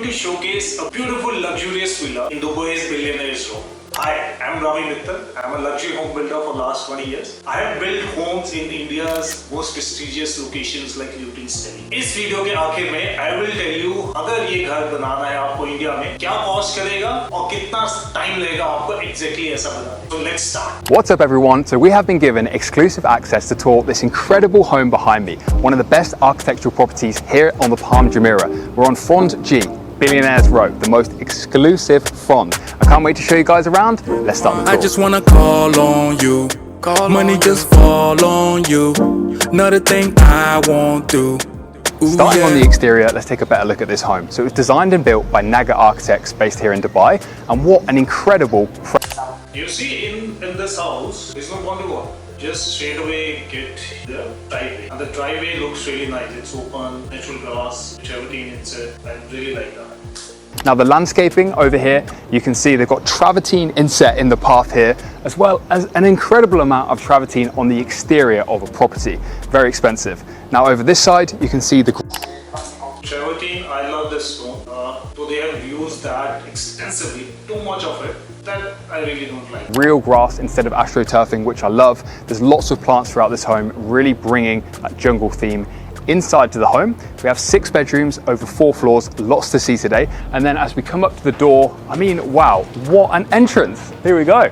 to showcase a beautiful luxurious villa in Dubai's Billionaire's room. Hi, I'm Ravi Mittal. I'm a luxury home builder for last 20 years. I have built homes in India's most prestigious locations like Luton's Delhi. इस video के आखिर में I will tell you अगर ये घर बनाना है आपको India में क्या कॉस्ट करेगा और कितना टाइम लगेगा आपको exactly ऐसा बनाने. So let's start. What's up everyone? So we have been given exclusive access to tour this incredible home behind me, one of the best architectural properties here on the Palm Jumeirah. We're on Front G, Billionaire's Row, the most exclusive front. I can't wait to show you guys around. Let's start the tour. I just wanna call on you. Money just fall on you. Another thing I won't do. Ooh, Starting on the exterior, let's take a better look at this home. So it was designed and built by Naga Architects based here in Dubai. And what an incredible... You see in this house, there's no boundary wall. Just straight away get the driveway. And the driveway looks really nice. It's open, natural grass, which everything inside. I really like that. Now the landscaping over here, you can see they've got travertine inset in the path here, as well as an incredible amount of travertine on the exterior of a property. Very expensive. Now over this side, you can see the... Travertine, I love this stone. So they have used that extensively, too much of it. That I really don't like. Real grass instead of astroturfing, which I love. There's lots of plants throughout this home, really bringing that jungle theme inside to the home. We have 6 bedrooms, over 4 floors, lots to see today. And then as we come up to the door, I mean, wow, what an entrance. Here we go.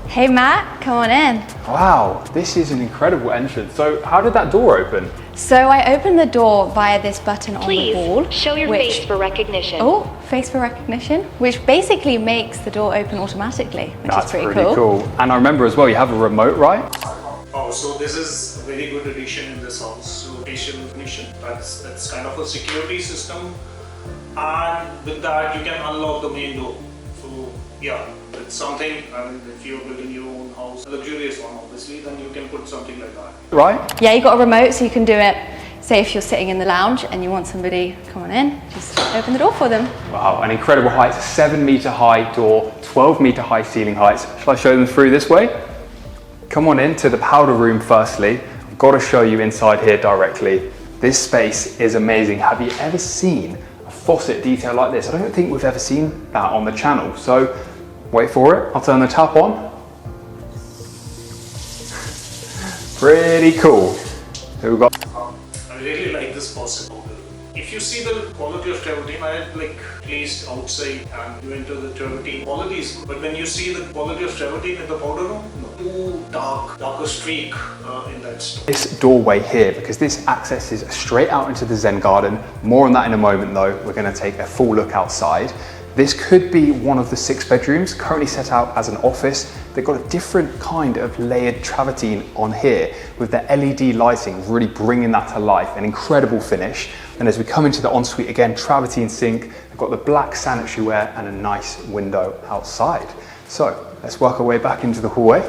Hey Matt, come on in. Wow, this is an incredible entrance. So how did that door open? So I opened the door via this button on the wall. Please show your face for recognition. Oh, face for recognition, which basically makes the door open automatically, which That's is pretty cool. And I remember as well, you have a remote, right? Oh, so this is a very good addition in this house. So facial recognition, that's kind of a security system. And with that, you can unlock the main door. So yeah, it's something, I mean, if you're building your own house, a luxurious one obviously, then you can put something like that. Right? Yeah, you got a remote so you can do it. Say if you're sitting in the lounge and you want somebody, come on in, just open the door for them. Wow, an incredible height, 7-meter high door, 12-meter high ceiling heights. Shall I show them through this way? Come on in to the powder room firstly. I've got to show you inside here directly. This space is amazing. Have you ever seen a faucet detail like this? I don't think we've ever seen that on the channel. So wait for it, I'll turn the tap on. Pretty cool. So we've got... I really like this faucet powder. If you see the quality of travertine, I had like placed outside and you enter the travertine qualities. But when you see the quality of travertine in the powder room, no, too darker streak in that stone. This doorway here, because this accesses straight out into the Zen garden. More on that in a moment though. We're going to take a full look outside. This could be one of the 6 bedrooms, currently set out as an office. They've got a different kind of layered travertine on here with the LED lighting, really bringing that to life, an incredible finish. And as we come into the ensuite again, travertine sink, they've got the black sanitary ware and a nice window outside. So let's work our way back into the hallway.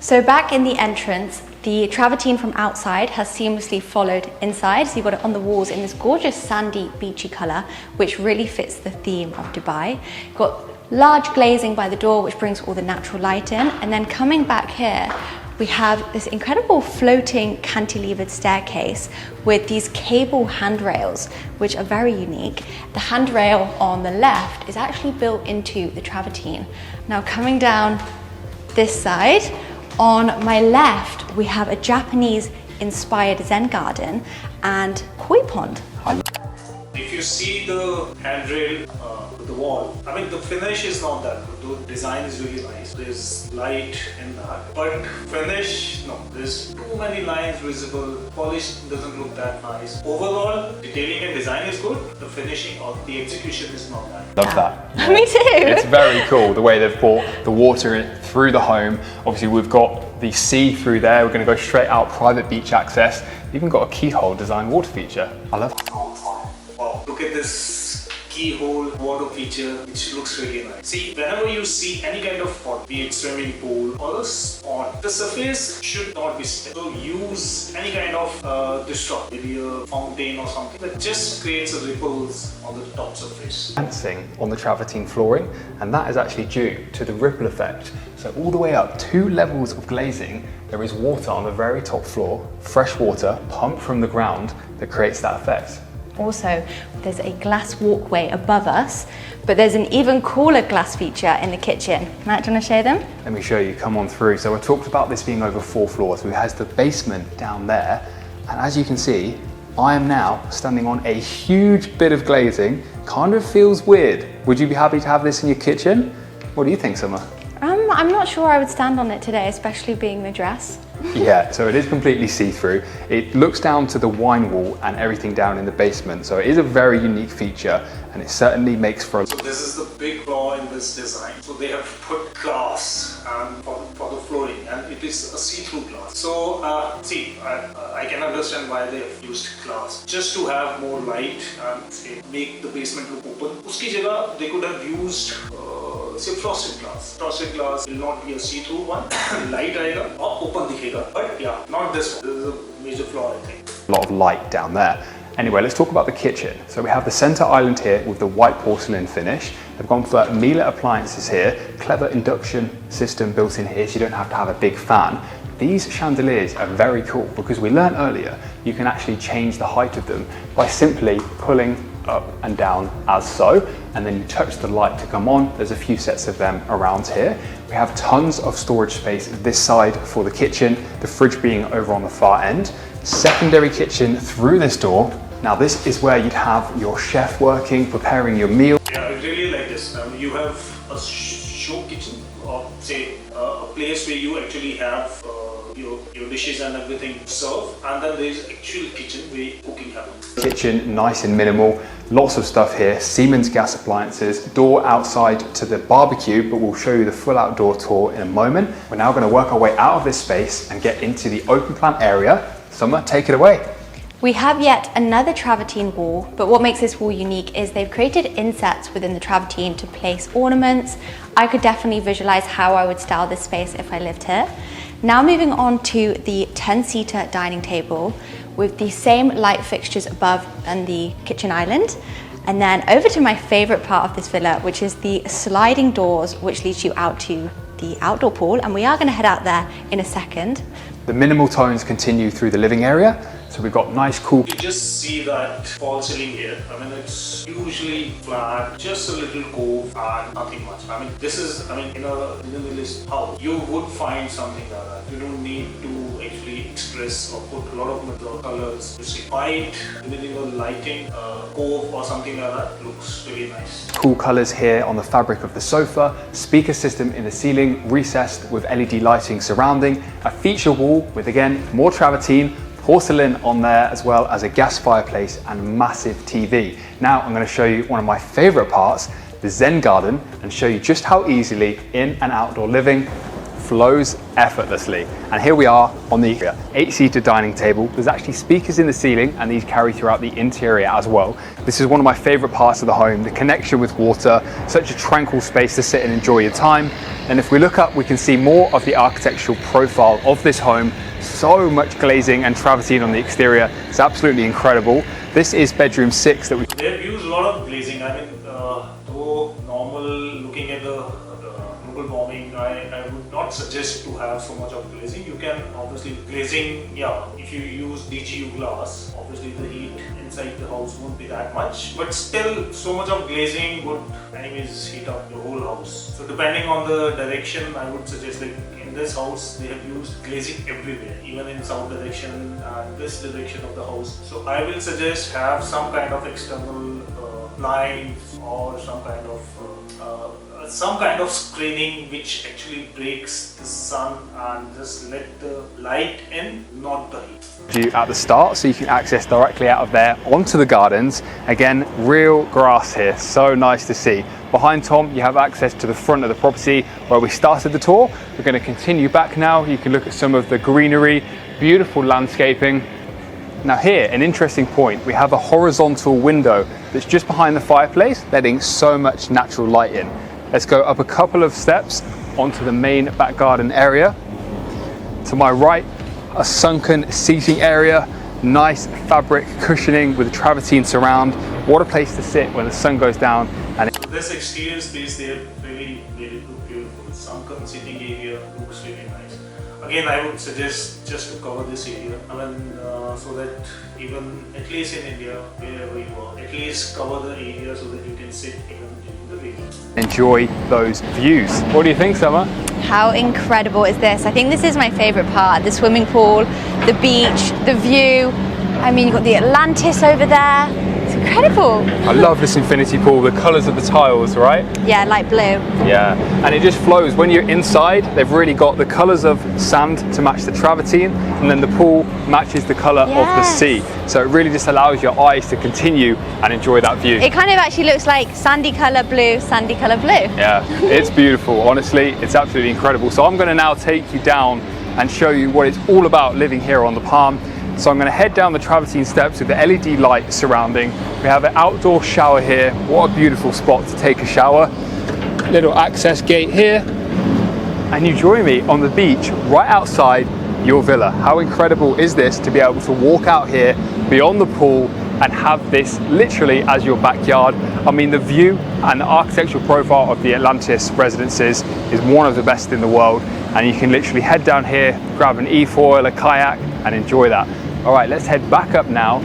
So back in the entrance, the travertine from outside has seamlessly followed inside. So you've got it on the walls in this gorgeous sandy beachy color, which really fits the theme of Dubai. Got large glazing by the door, which brings all the natural light in. And then coming back here, we have this incredible floating cantilevered staircase with these cable handrails, which are very unique. The handrail on the left is actually built into the travertine. Now coming down this side, on my left, we have a Japanese-inspired Zen garden and koi pond. If you see the handrail with the wall, I mean the finish is not that good. The design is really nice. There's light in that, but finish, no. There's too many lines visible. Polish doesn't look that nice. Overall, detailing and design is good. The finishing or the execution is not that. Love that. Yeah. Me too. It's very cool the way they've brought the water through the home. Obviously we've got the sea through there. We're going to go straight out, private beach access. Even got a keyhole design water feature. I love it. Wow, look at this keyhole water feature, which looks really nice. See, whenever you see any kind of pot, be it swimming pool or a pond, the surface should not be stiff. So use any kind of disrupt, maybe a fountain or something that just creates a ripples on the top surface. Dancing on the travertine flooring, and that is actually due to the ripple effect. So all the way up 2 levels of glazing, there is water on the very top floor, fresh water pumped from the ground that creates that effect. also there's a glass walkway above us, but there's an even cooler glass feature in the kitchen. Matt, do you want to show them? Let me show you, come on through. So I talked about this being over 4 floors. We has the basement down there. And as you can see, I am now standing on a huge bit of glazing. Kind of feels weird. Would you be happy to have this in your kitchen? What do you think, Summer? I'm not sure I would stand on it today, especially being the dress. Yeah, so it is completely see-through. It looks down to the wine wall and everything down in the basement. So it is a very unique feature, and it certainly makes for a... So this is the big flaw in this design. So they have put glass for the flooring, and it is a see-through glass. So see, I can understand why they have used glass, just to have more light and say, make the basement look open. Uski jagah they could have used say frosted glass. Frosted glass will not be a see-through one. Light aega or open dikhega. But yeah, not this one. This is a major flaw, I think. A lot of light down there. Anyway, let's talk about the kitchen. So we have the center island here with the white porcelain finish. They've gone for Miele appliances here. Clever induction system built in here, so you don't have to have a big fan. These chandeliers are very cool because we learned earlier you can actually change the height of them by simply pulling up and down as so, and then you touch the light to come on. There's a few sets of them around here. We have tons of storage space this side for the kitchen, the fridge being over on the far end. Secondary kitchen through this door. Now this is where you'd have your chef working, preparing your meal. Yeah, I really like this. You have a show kitchen, or say a place where you actually have your dishes and everything served, and then there is actual kitchen where cooking happens. Kitchen nice and minimal, lots of stuff here, Siemens gas appliances, door outside to the barbecue, but we'll show you the full outdoor tour in a moment. We're now going to work our way out of this space and get into the open plan area. Summer, take it away. We have yet another travertine wall, but what makes this wall unique is they've created insets within the travertine to place ornaments. I could definitely visualize how I would style this space if I lived here. Now moving on to the 10-seater dining table with the same light fixtures above and the kitchen island. And then over to my favorite part of this villa, which is the sliding doors, which leads you out to the outdoor pool. And we are going to head out there in a second. The minimal tones continue through the living area. So we've got nice, cool... You just see that fall ceiling here. I mean, it's usually flat, just a little cove and nothing much. I mean, this is, in a minimalist house, you would find something like that. You don't need to actually express or put a lot of colors. You see white, minimal lighting, cove or something like that looks really nice. Cool colors here on the fabric of the sofa, speaker system in the ceiling, recessed with LED lighting surrounding, a feature wall with, again, more travertine, porcelain on there, as well as a gas fireplace and massive TV. Now I'm going to show you one of my favorite parts, the Zen garden, and show you just how easily in and outdoor living flows effortlessly. And here we are on the 8-seater dining table. There's actually speakers in the ceiling, and these carry throughout the interior as well. This is one of my favorite parts of the home, the connection with water, such a tranquil space to sit and enjoy your time. And if we look up, we can see more of the architectural profile of this home. So much glazing and travertine on the exterior. It's absolutely incredible. This is bedroom 6 that we... They have used a lot of glazing. I mean, though normal, looking at the global warming, I would not suggest to have so much of glazing. You can obviously glazing, yeah, if you use DGU glass, obviously the heat inside the house won't be that much, but still so much of glazing would anyways heat up the whole house. So depending on the direction, I would suggest, like in this house they have used glazing everywhere, even in south direction and this direction of the house. So I will suggest have some kind of external blinds or some kind of screening which actually breaks the sun and just let the light in, not the heat. At the start, so you can access directly out of there onto the gardens. Again, real grass here, so nice to see. Behind Tom, you have access to the front of the property where we started the tour. We're going to continue back now. You can look at some of the greenery, beautiful landscaping. Now here, an interesting point, we have a horizontal window that's just behind the fireplace, letting so much natural light in. Let's go up a couple of steps onto the main back garden area. To my right, a sunken seating area, nice fabric cushioning with a travertine surround. What a place to sit when the sun goes down. And this exterior space, they have really made it look beautiful. Sunken sitting area looks really nice. again, I would suggest just to cover this area. So that even at least in India, wherever you are, at least cover the area so that you can sit even during the rain. Enjoy those views. What do you think, Summer? How incredible is this? I think this is my favorite part. The swimming pool, the beach, the view. I mean, you've got the Atlantis over there. It's incredible. I love this infinity pool, the colours of the tiles, right? Yeah, light blue. Yeah, and it just flows. When you're inside, they've really got the colours of sand to match the travertine, and then the pool matches the colour of the sea. So it really just allows your eyes to continue and enjoy that view. It kind of actually looks like sandy colour blue, sandy colour blue. Yeah, it's beautiful. Honestly, it's absolutely incredible. So I'm going to now take you down and show you what it's all about living here on the Palm. So I'm going to head down the travertine steps with the LED light surrounding. We have an outdoor shower here. What a beautiful spot to take a shower. Little access gate here. And you join me on the beach right outside your villa. How incredible is this to be able to walk out here beyond the pool and have this literally as your backyard? I mean, the view and the architectural profile of the Atlantis residences is one of the best in the world. And you can literally head down here, grab an e-foil, a kayak, and enjoy that. All right, let's head back up now.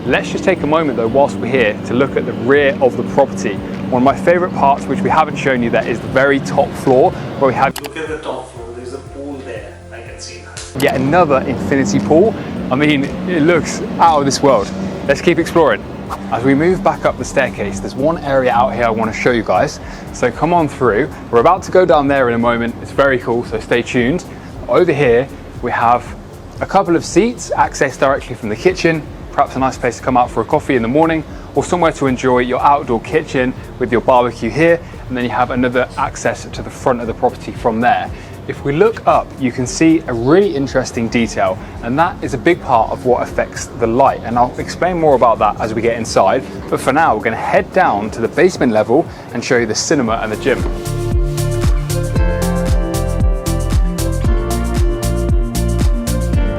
Let's just take a moment though, whilst we're here, to look at the rear of the property. One of my favorite parts, which we haven't shown you there, is the very top floor, where we have... Look at the top floor, there's a pool there, I can see that. Yet another infinity pool. I mean, it looks out of this world. Let's keep exploring. As we move back up the staircase, there's one area out here I want to show you guys. So come on through. We're about to go down there in a moment. It's very cool, so stay tuned. Over here, we have a couple of seats, access directly from the kitchen, perhaps a nice place to come out for a coffee in the morning, or somewhere to enjoy your outdoor kitchen with your barbecue here, and then you have another access to the front of the property from there. If we look up, you can see a really interesting detail, and that is a big part of what affects the light, and I'll explain more about that as we get inside. But for now, we're going to head down to the basement level and show you the cinema and the gym.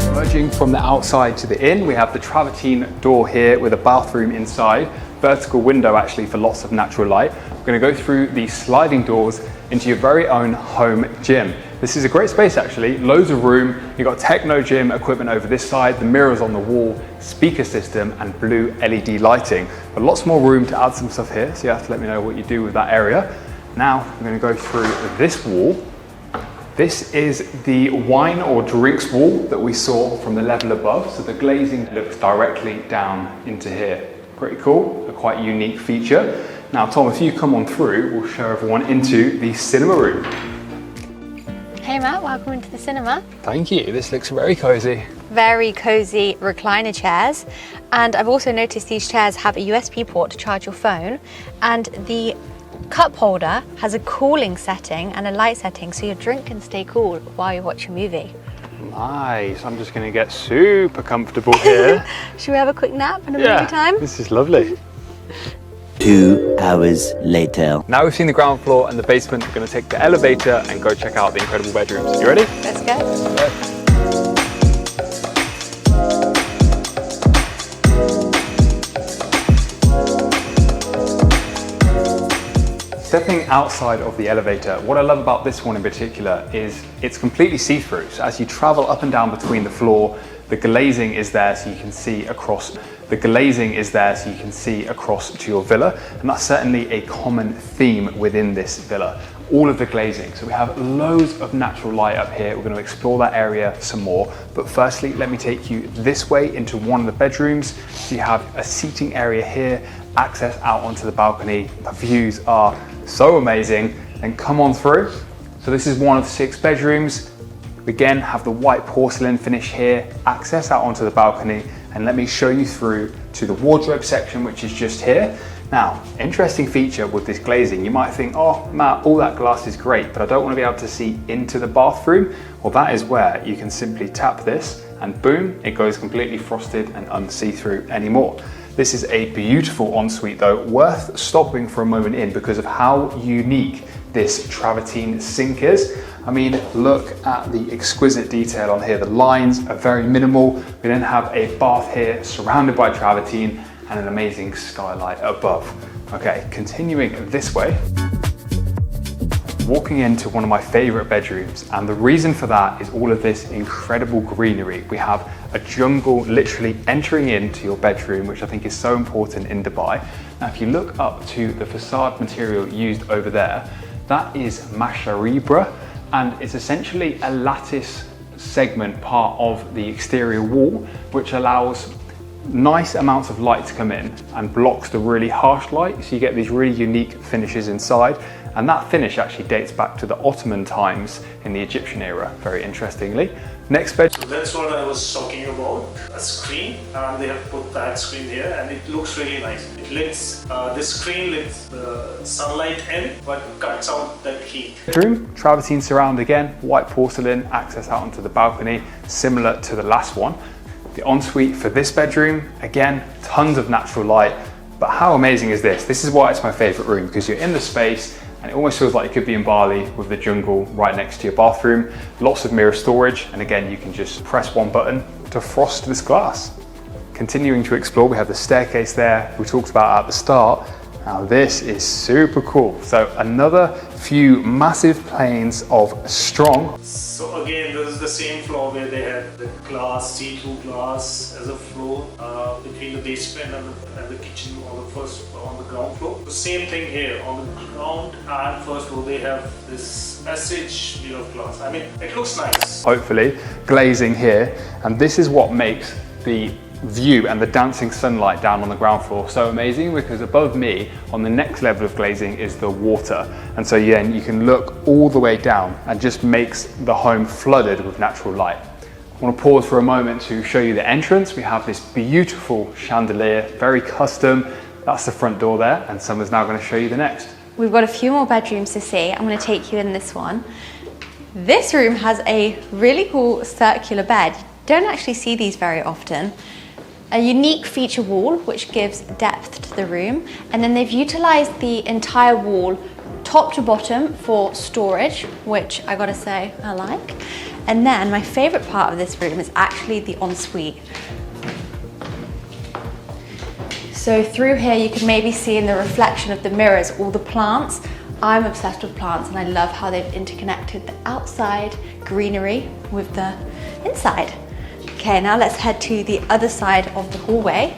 Emerging from the outside to the inn, we have the travertine door here with a bathroom inside, vertical window actually for lots of natural light. We're going to go through these sliding doors into your very own home gym. This is a great space actually, loads of room. You've got techno gym equipment over this side, the mirrors on the wall, speaker system and blue LED lighting. But lots more room to add some stuff here, so you have to let me know what you do with that area. Now I'm going to go through this wall. This is the wine or drinks wall that we saw from the level above, so the glazing looks directly down into here. Pretty cool, a quite unique feature. Now Tom, if you come on through, we'll show everyone into the cinema room. Hey Matt, welcome into the cinema. Thank you, this looks very cozy. Very cozy recliner chairs. And I've also noticed these chairs have a USB port to charge your phone, and the cup holder has a cooling setting and a light setting, so your drink can stay cool while you watch a movie. Nice, I'm just going to get super comfortable here. Should we have a quick nap and a movie time? This is lovely. 2 hours later. Now we've seen the ground floor and the basement, we're going to take the elevator and go check out the incredible bedrooms. You ready? Let's go. Stepping outside of the elevator, what I love about this one in particular is it's completely see-through. So as you travel up and down between the floor, the glazing is there so you can see across. The glazing is there so you can see across to your villa, and that's certainly a common theme within this villa. All of the glazing. So we have loads of natural light up here. We're going to explore that area some more. But firstly, let me take you this way into one of the bedrooms. So you have a seating area here, access out onto the balcony. The views are so amazing, and come on through. So this is one of 6 bedrooms. We again have the white porcelain finish here, access out onto the balcony, and let me show you through to the wardrobe section, which is just here. Now, interesting feature with this glazing, you might think, oh Matt, all that glass is great, but I don't want to be able to see into the bathroom. Well, that is where you can simply tap this and boom, it goes completely frosted and unsee-through anymore. This is a beautiful ensuite though, worth stopping for a moment in because of how unique this travertine sink is. I mean, look at the exquisite detail on here. The lines are very minimal. We then have a bath here surrounded by travertine and an amazing skylight above. Okay, continuing this way. walking into one of my favorite bedrooms, and the reason for that is all of this incredible greenery. We have a jungle literally entering into your bedroom, which I think is so important in Dubai. Now, if you look up to the facade material used over there, that is masharibra, and it's essentially a lattice segment part of the exterior wall, which allows nice amounts of light to come in and blocks the really harsh light, so you get these really unique finishes inside. And that finish actually dates back to the Ottoman times in the Egyptian era, very interestingly. Next bed. So that's what I was talking about, a screen, and they have put that screen here, and it looks really nice. It lets, this screen lets the sunlight in, but cuts out that heat. Bedroom, travertine surround again, white porcelain, access out onto the balcony, similar to the last one. The ensuite for this bedroom, again, tons of natural light, but how amazing is this? This is why it's my favorite room, because you're in the space, and it almost feels like you could be in Bali with the jungle right next to your bathroom. Lots of mirror storage, and again, you can just press one button to frost this glass. Continuing to explore, we have the staircase there we talked about at the start. Now this is super cool. So another few massive planes of strong. So again, this is the same floor where they had the glass, see-through glass as a floor between the basement and the kitchen on the ground floor. The same thing here on the ground and first floor. They have this passage made of glass. I mean, it looks nice. Hopefully, glazing here, and this is what makes the view and the dancing sunlight down on the ground floor so amazing, because above me on the next level of glazing is the water, and so yeah, you can look all the way down and just makes the home flooded with natural light. I want to pause for a moment to show you the entrance. We have this beautiful chandelier, very custom. That's the front door there, and Summer's now going to show you the next. We've got a few more bedrooms to see. I'm going to take you in this one. This room has a really cool circular bed. You don't actually see these very often. A unique feature wall which gives depth to the room, and then they've utilized the entire wall top to bottom for storage, which I gotta say I like. And then my favorite part of this room is actually the ensuite. So through here you can maybe see in the reflection of the mirrors all the plants. I'm obsessed with plants, and I love how they've interconnected the outside greenery with the inside. Okay, now let's head to the other side of the hallway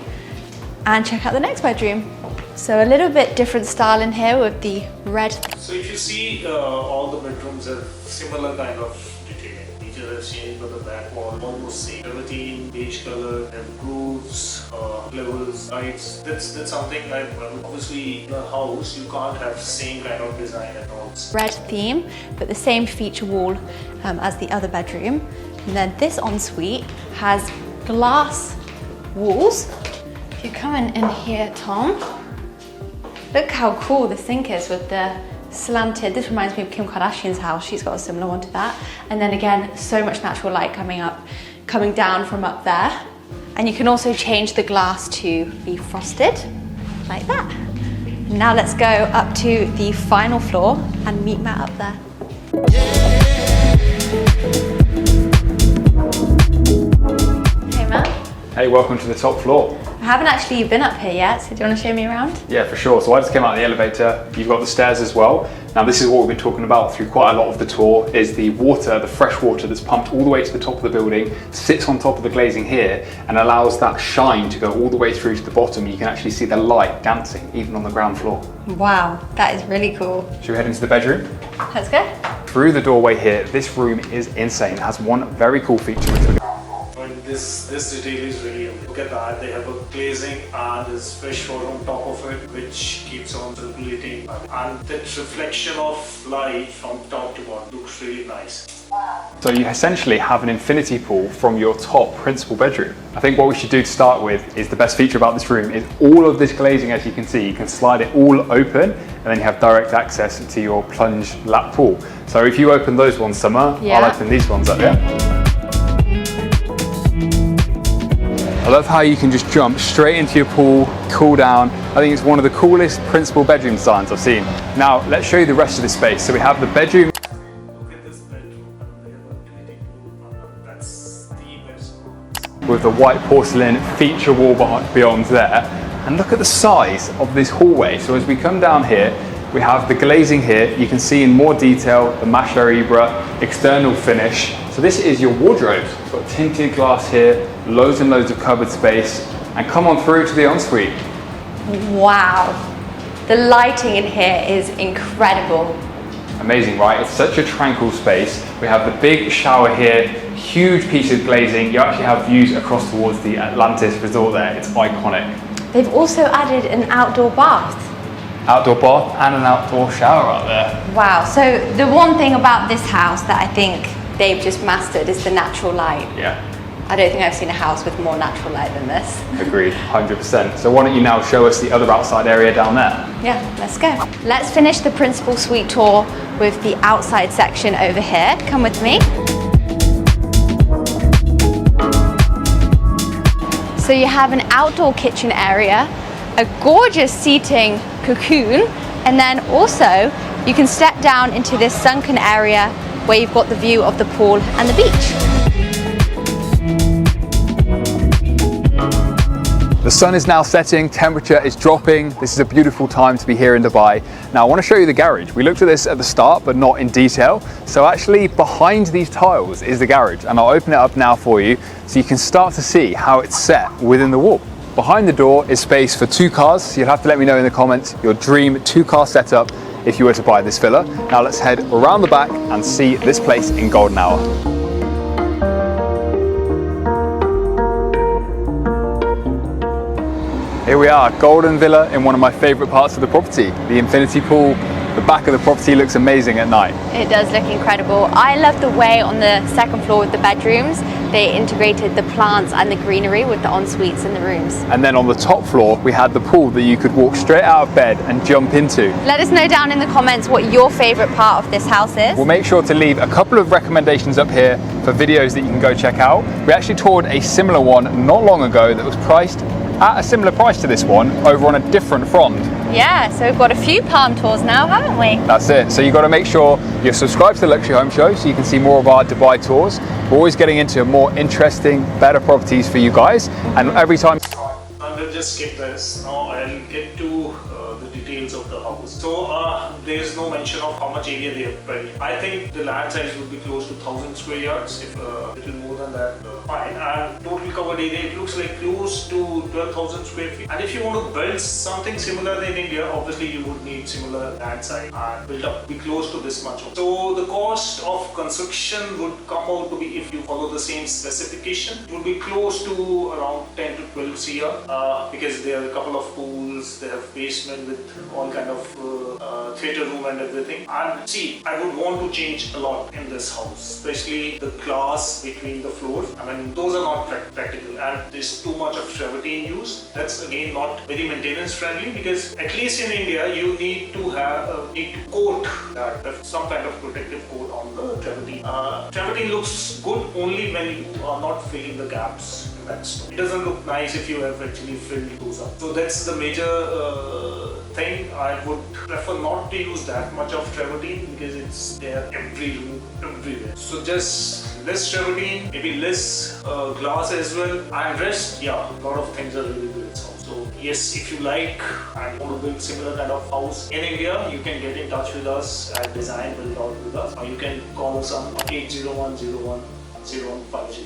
and check out the next bedroom. So a little bit different style in here with the red. So if you see, all the bedrooms have similar kind of detailing. Features have changed, but the back wall almost same. Velveteen, beige color, and roofs, levels, lights. That's something like, obviously in a house you can't have same kind of design at all. Red theme, but the same feature wall as the other bedroom. And then this ensuite has glass walls. If you come in here, Tom, look how cool the sink is with the slanted. This reminds me of Kim Kardashian's house. She's got a similar one to that. And then again, so much natural light coming down from up there. And you can also change the glass to be frosted like that. Now let's go up to the final floor and meet Matt up there. Hey, welcome to the top floor. I haven't actually been up here yet, so do you want to show me around? Yeah, for sure. So I just came out of the elevator. You've got the stairs as well. Now this is what we've been talking about through quite a lot of the tour, is the water, the fresh water that's pumped all the way to the top of the building, sits on top of the glazing here and allows that shine to go all the way through to the bottom. You can actually see the light dancing even on the ground floor. Wow, that is really cool. Should we head into the bedroom? Let's go. Through the doorway here, this room is insane. It has one very cool feature. This detail is really amazing. Look at that, they have a glazing and there's fresh water on top of it, which keeps on circulating, and that reflection of light from top to bottom looks really nice. So you essentially have an infinity pool from your top principal bedroom. I think what we should do to start with is the best feature about this room is all of this glazing, as you can see, you can slide it all open and then you have direct access to your plunge lap pool. So if you open those ones, Summer, yeah. I'll open these ones up here. I love how you can just jump straight into your pool, cool down. I think it's one of the coolest principal bedroom designs I've seen. Now, let's show you the rest of the space. So we have the bedroom. Look at this bedroom, they have a utility pool, that's the best. With the white porcelain feature wall beyond there. And look at the size of this hallway. So as we come down here, We have the glazing here. You can see in more detail the Macharebra external finish. So this is your wardrobes. We've got tinted glass here, loads and loads of cupboard space, and come on through to the ensuite. Wow, the lighting in here is incredible. Amazing, right? It's such a tranquil space. We have the big shower here, huge piece of glazing. You actually have views across towards the Atlantis resort there. It's iconic. They've also added an outdoor bath. Outdoor bath and an outdoor shower out there. Wow, so the one thing about this house that I think they've just mastered is the natural light. Yeah. I don't think I've seen a house with more natural light than this. Agreed, 100%. So why don't you now show us the other outside area down there? Yeah, let's go. Let's finish the principal suite tour with the outside section over here. Come with me. So you have an outdoor kitchen area, a gorgeous seating cocoon, and then also you can step down into this sunken area where you've got the view of the pool and the beach. The sun is now setting, temperature is dropping. This is a beautiful time to be here in Dubai. Now I want to show you the garage. We looked at this at the start, but not in detail. So actually behind these tiles is the garage, and I'll open it up now for you so you can start to see how it's set within the wall. Behind the door is space for 2 cars. So you'll have to let me know in the comments your dream 2-car setup if you were to buy this villa. Now let's head around the back and see this place in golden hour. Here we are, golden villa in one of my favorite parts of the property, the infinity pool. The back of the property looks amazing at night. It does look incredible. I love the way on the second floor with the bedrooms, they integrated the plants and the greenery with the en-suites in the rooms. And then on the top floor, we had the pool that you could walk straight out of bed and jump into. Let us know down in the comments what your favorite part of this house is. We'll make sure to leave a couple of recommendations up here for videos that you can go check out. We actually toured a similar one not long ago that was priced at a similar price to this one over on a different front. Yeah, so we've got a few palm tours now, haven't we? That's it. So you've got to make sure you're subscribed to the Luxury Home Show so you can see more of our Dubai tours. We're always getting into more interesting, better properties for you guys. And every time... And we'll just skip this. Now I'll get to the details of the house. So there is no mention of how much area they have built. I think the land size would be close to 1,000 square yards, if a little more than that, fine. And total covered area, it looks like close to 12,000 square feet. And if you want to build something similar in India, obviously you would need similar land size and build up, be close to this much. So the cost of construction would come out to be, if you follow the same specification, it would be close to around 10 to 12 CR because there are a couple of pools, they have basement with all kind of theatre room and everything. And see, I would want to change a lot in this house, especially the glass between the floors. I mean, those are not practical, and there's too much of travertine used. That's again not very maintenance friendly, because at least in India you need to have coat that, some kind of protective coat on the travertine. Travertine looks good only when you are not filling the gaps. It doesn't look nice if you have actually filled those up. So that's the major thing. I would prefer not to use that much of travertine because it's there every room, everywhere. So just less travertine, maybe less glass as well. And rest, yeah, a lot of things are really good in this house. So yes, if you like and want to build similar kind of house in India, you can get in touch with us at Design Build Out with us, or you can call us on 80101 0150.